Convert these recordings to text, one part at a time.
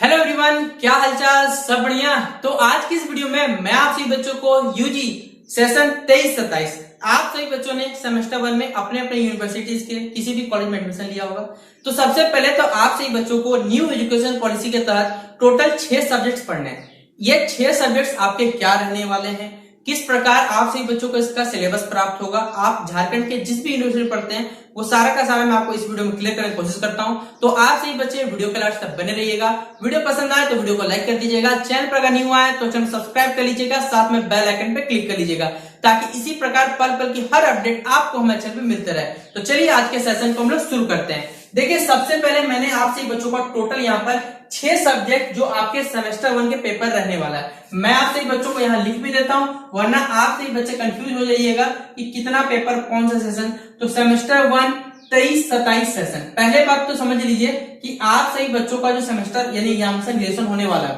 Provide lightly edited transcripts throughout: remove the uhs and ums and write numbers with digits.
Hello everyone, क्या हालचाल? सब बढ़िया। तो आज की इस वीडियो में मैं आप सभी बच्चों को यूजी सेशन 23-27 आप सभी बच्चों ने सेमेस्टर 1 में अपने अपने यूनिवर्सिटीज के किसी भी कॉलेज में एडमिशन लिया होगा। तो सबसे पहले तो आप सभी बच्चों को न्यू एजुकेशन पॉलिसी के तहत टोटल 6 सब्जेक्ट्स पढ़ने हैं। ये 6 सब्जेक्ट्स आपके क्या रहने वाले हैं, किस प्रकार आप सभी बच्चों को इसका सिलेबस प्राप्त होगा, आप झारखंड के जिस भी यूनिवर्सिटी पढ़ते हैं वो सारा का सारा मैं आपको इस वीडियो में क्लियर करने की कोशिश करता हूं। तो आप सभी बच्चे वीडियो के लास्ट तक बने रहिएगा। वीडियो पसंद आए तो वीडियो को लाइक कर दीजिएगा, चैनल पर अगर न्यू आए तो चैनल सब्सक्राइब कर लीजिएगा, साथ में बेल आइकन पे क्लिक कर लीजिएगा ताकि इसी प्रकार पल पल की हर अपडेट आपको हमारे चैनल पे मिलते रहे। तो चलिए आज के सेशन को हम लोग शुरू करते हैं। देखिए, सबसे पहले मैंने आपसे बच्चों का टोटल यहाँ पर 6 सब्जेक्ट जो आपके सेमेस्टर 1 के पेपर रहने वाला है मैं आपसे बच्चों को यहाँ लिख भी देता हूं, वरना आप सही बच्चे कंफ्यूज हो जाइएगा कि कितना पेपर कौन सा सेशन। तो सेमेस्टर 1 23-27 सेशन। पहले बात तो समझ लीजिए कि आप सही बच्चों का जो सेमेस्टर यानी ग्रेजुएशन होने वाला है,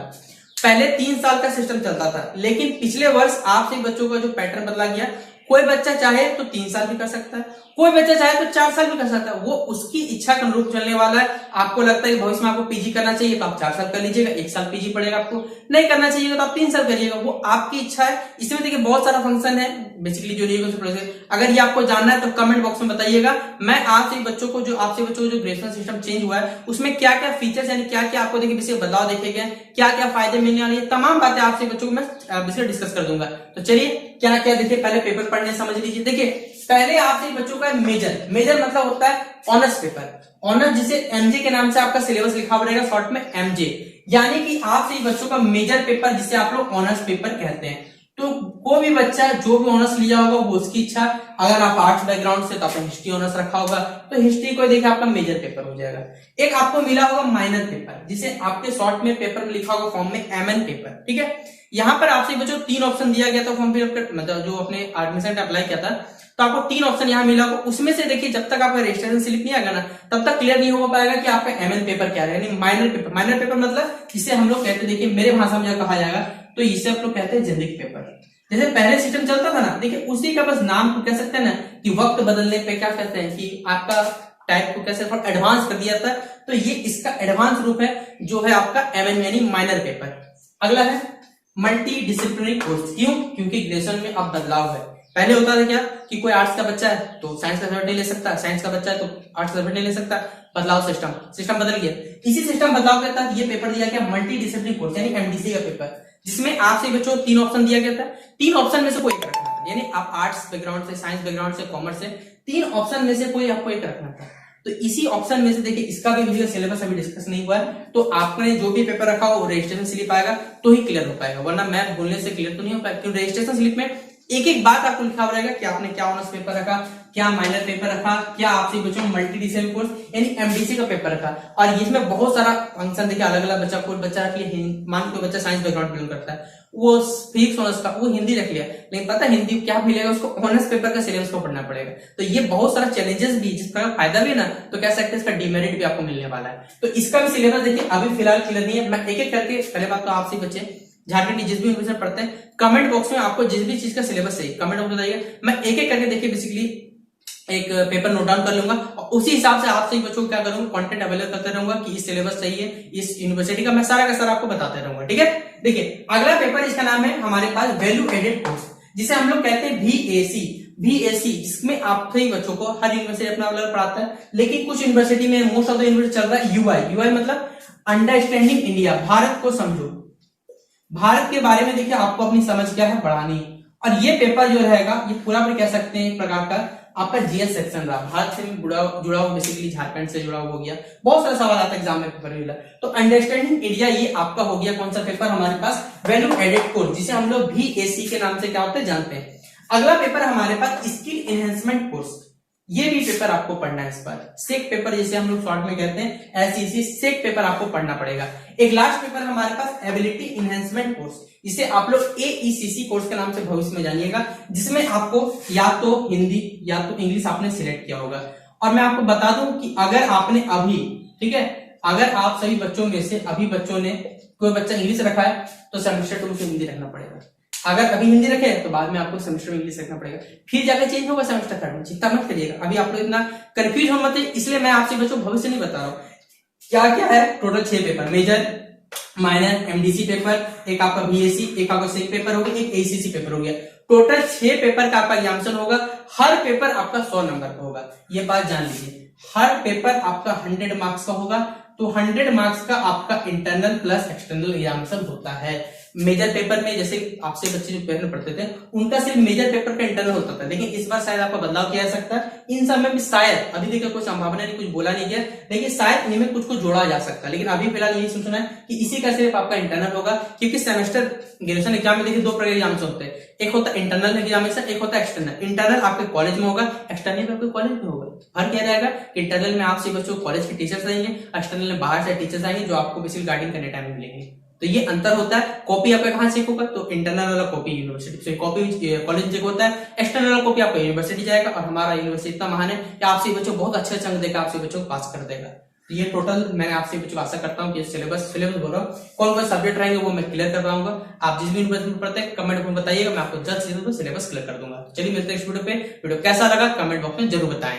पहले 3 साल का सिस्टम चलता था, लेकिन पिछले वर्ष आप सही बच्चों का जो पैटर्न बदला गया, कोई बच्चा चाहे तो 3 साल भी कर सकता है, कोई बच्चा चाहे तो 4 साल भी कर सकता है। वो उसकी इच्छा के अनुरूप चलने वाला है। आपको लगता है भविष्य में आपको पीजी करना चाहिए तो आप 4 साल कर लीजिएगा, 1 साल पीजी पड़ेगा। आपको नहीं करना चाहिए तो आप 3 साल करिएगा, वो आपकी इच्छा है। इसमें देखिए बहुत सारा फंक्शन है बेसिकली जो अगर ये आपको जानना है तो कमेंट बॉक्स में बताइएगा। मैं आपसे बच्चों को जो ग्रेजुएशन सिस्टम चेंज हुआ है उसमें क्या क्या फीचर्स यानी क्या क्या आपको देखिए बदलाव देखे गए, क्या क्या फायदे मिलने वाले हैं, तमाम बातें आपसे बच्चों को मैं डिस्कस कर दूंगा। तो चलिए क्या क्या देखिए, पहले पेपर पढ़ने समझ लीजिए। देखिए पहले आपसे बच्चों का मेजर मतलब होता है ऑनर्स पेपर, ऑनर्स जिसे एमजे के नाम से आपका सिलेबस लिखा पड़ेगा, शॉर्ट में एमजे, यानी कि आपसे बच्चों का मेजर पेपर जिसे आप लोग ऑनर्स पेपर कहते हैं। तो कोई भी बच्चा जो भी ऑनर्स लिया होगा वो उसकी इच्छा। अगर आप आर्ट्स बैकग्राउंड से तो आपने हिस्ट्री ऑनर्स रखा होगा तो हिस्ट्री को देखिए आपका मेजर पेपर हो जाएगा। एक आपको मिला होगा माइनर पेपर जिसे आपके शॉर्ट में पेपर में लिखा होगा फॉर्म में एमएन पेपर, ठीक है। यहाँ पर आपसे बच्चों 3 ऑप्शन दिया गया था फॉर्म फिलअप मतलब जो अपने एडमिशन अप्लाई किया था, तो आपको 3 ऑप्शन यहाँ मिला होगा। उसमें से देखिए जब तक आपका रजिस्ट्रेशन स्लिप नहीं आएगा ना तब तक क्लियर नहीं हो पाएगा कि आपका एमएन पेपर क्या है, यानी माइनर पेपर। माइनर पेपर मतलब जिसे हम लोग कहते हैं, देखिए मेरे भाषा में कहा जाएगा तो इसे आप लोग कहते हैं जेनरिक पेपर। जैसे पहले सिस्टम चलता था ना, देखिए उसी का बस नाम को कह सकते हैं ना कि वक्त बदलने पे क्या कहते हैं कि आपका टाइप को कैसे थोड़ा एडवांस कर दिया था, तो ये इसका एडवांस रूप है जो है आपका एमएन यानी माइनर पेपर। अगला है मल्टी डिसिप्लिनरी कोर्स। क्यों? क्योंकि ग्रेजुएशन में अब बदलाव है। पहले होता था क्या कि कोई आर्ट्स का बच्चा है तो साइंस का सब्जेक्ट नहीं ले सकता, साइंस का बच्चा है तो आर्ट्स का सब्जेक्ट नहीं ले सकता। बदलाव सिस्टम बदल गया। इसी सिस्टम बदलाव के तहत ये पेपर दिया गया मल्टी डिसिप्लिनरी कोर्स यानी एमडीसी का पेपर, जिसमें आपसे बच्चों 3 ऑप्शन दिया गया था। 3 ऑप्शन में से कोई एक रखना था, यानी आप आर्ट्स बैकग्राउंड से, साइंस बैकग्राउंड से, कॉमर्स से, 3 ऑप्शन में से कोई आपको एक रखना था। तो इसी ऑप्शन में से देखिए इसका भी वीडियो सिलेबस अभी डिस्कस नहीं हुआ है, तो आपने जो भी पेपर रखा हो रजिस्ट्रेशन स्लिप आएगा तो ही क्लियर हो पाएगा, वरना मैथ बोलने से क्लियर तो नहीं हो पाएगा। क्योंकि रजिस्ट्रेशन स्लिप में एक एक बात आपको लिखा रहेगा कि आपने क्या ऑनर्स पेपर रखा, क्या माइनर पेपर रखा, क्या आपसे बच्चों मल्टी डिसिप्लिनरी कोर्स यानी एमडीसी का पेपर रखा। और इसमें बहुत सारा फंक्शन देखिए अलग अलग बच्चा, कोई बच्चा रख लिया मान कोई बच्चा साइंस बैकग्राउंड बिलोंग करता है वो फिजिक्स ऑनर्स का वो हिंदी रख लिया, लेकिन पता हिंदी क्या मिलेगा उसको, ऑनर्स पेपर का सिलेबस को पढ़ना पड़ेगा। तो ये बहुत सारा चैलेंजेस भी, जिस प्रकार फायदा भी ना तो कह सकते हैं इसका डिमेरिट भी आपको मिलने वाला है। तो इसका भी सिलेबस देखिए अभी फिलहाल क्लियर नहीं है। मैं एक एक करके, पहले बात तो आपसे बच्चे झारखंड की जिस भी यूनिवर्सिटी पढ़ते हैं कमेंट बॉक्स में आपको जिस भी चीज का सिलेबस चाहिए कमेंट बॉक्स में बताइए, मैं एक एक करके देखिए बेसिकली एक पेपर नोट डाउन कर लूंगा और उसी हिसाब से आपसे बच्चों को क्या करूंगा कंटेंट अवेलेबल करते रहूंगा कि इस सिलेबस चाहिए इस यूनिवर्सिटी का, मैं सारा का सारा आपको बताते रहूंगा, ठीक है। देखिए अगला पेपर इसका नाम है हमारे पास वैल्यू एडेड कोर्स, जिसे हम लोग कहते हैं VAC, जिसमें आप सही बच्चों को हर यूनिवर्सिटी अपना अलग पढ़ाता है, लेकिन कुछ यूनिवर्सिटी में मोस्ट ऑफ द यूनिवर्सिटी चल रहा है UI मतलब अंडरस्टैंडिंग इंडिया, भारत को समझो। भारत के बारे में देखिए आपको अपनी समझ क्या है बढ़ानी, और ये पेपर जो रहेगा ये पूरा भी कह सकते हैं एक प्रकार का आपका जीएस सेक्शन रहा, भारत से जुड़ा हुआ बेसिकली झारखंड से जुड़ा हो गया, बहुत सारे सवाल आता है एग्जाम में पेपर मिला। तो अंडरस्टैंडिंग इंडिया ये आपका हो गया कौन सा पेपर हमारे पास, वैल्यू एडेड कोर्स, जिसे हम लोग VAC के नाम से क्या होते हैं जानते हैं। अगला पेपर हमारे पास स्किल एनहेंसमेंट कोर्स, ये भी पेपर आपको पढ़ना है इस बार, सेक पेपर जिसे हम लोग शॉर्ट में कहते हैं SEC, सेक पेपर आपको पढ़ना पड़ेगा। एक लास्ट पेपर हमारे पास एबिलिटी एनहेंसमेंट कोर्स, जिसे आप लोग AECC कोर्स के नाम से भविष्य में जानिएगा, जिसमें आपको या तो हिंदी या तो इंग्लिश आपने सिलेक्ट किया होगा। और मैं आपको बता दूं कि अगर आपने अभी, ठीक है, अगर आप सभी बच्चों में से अभी बच्चों ने कोई बच्चा इंग्लिश रखा है तो सेमेस्टर 2 से हिंदी रखना पड़ेगा। अगर अभी हिंदी रखे तो बाद में आपको सेमेस्टर में इंग्लिश रखना पड़ेगा, फिर जाकर चेंज होगा सेमेस्टर थर्ड में। चिंता मत करिएगा, अभी आप लोग इतना कंफ्यूज हो मत, इसलिए मैं आपसे बच्चों भविष्य नहीं बता रहा हूँ। क्या क्या है total 6 paper, major, minor, MDC paper, एक आपका बीएससी, एक आपका सेक पेपर हो गया, एक एसीसी पेपर हो गया। टोटल 6 पेपर का आपका एग्जामिनेशन होगा। हर पेपर आपका 100 नंबर का होगा, ये बात जान लीजिए। हर पेपर आपका 100 मार्क्स का होगा। तो 100 मार्क्स का आपका इंटरनल प्लस एक्सटर्नल एग्जामिनेशन होता है। मेजर पेपर में जैसे आपसे बच्चे जो पहले पढ़ते थे उनका सिर्फ मेजर पेपर का इंटरनल होता था, लेकिन इस बार शायद आपका बदलाव किया जा सकता है। इन सब में भी शायद, अभी देखिए कोई संभावना नहीं, कुछ बोला नहीं गया, लेकिन शायद इनमें कुछ कुछ जोड़ा जा सकता है। लेकिन अभी फिलहाल यही सोचना है कि इसी का सिर्फ आपका इंटरनल होगा, क्योंकि सेमेस्टर ग्रेजुएशन एग्जाम में देखिए 2 प्रकार के एग्जाम होते हैं, एक होता है इंटरनल एग्जामिनेशन, एक होता है एक्सटर्नल। इंटरनल आपके कॉलेज में होगा, एक्सटर्नल आपके कॉलेज में होगा। हर क्या रहेगा, इंटरनल में आपसे बच्चों कॉलेज के टीचर्स आएंगे, एक्सटर्नल में बाहर से टीचर्स आएंगे जो आपको बेसिकली गाइडिंग करने टाइम में मिलेंगे। तो ये अंतर होता है। कॉपी आपका कहां से होगा, तो इंटरनल वाला कॉपी यूनिवर्सिटी से, कॉपी कॉलेज चेक होता है, एक्सटर्नल वाला कॉपी आपका यूनिवर्सिटी जाएगा। और हमारा यूनिवर्सिटी इतना महान है कि आपसे बच्चों बहुत अच्छे अंक देकर आपसे बच्चों को पास कर देगा। तो ये टोटल मैंने आपसे बच्चों आशा करता हूँ कि सिलेबस बोल रहा हूँ, कौन कौन सब्जेक्ट रहेंगे वो मैं क्लियर कर पाऊंगा। आप जिस भी यूनिवर्सिटी में पढ़ते हैं कमेंट में बताइएगा, मैं आपको जल्द से जल्द सिलेबस क्लियर कर दूंगा। चलिए मिलते हैं इस वीडियो पे। वीडियो कैसा लगा कमेंट बॉक्स में जरूर बताएं।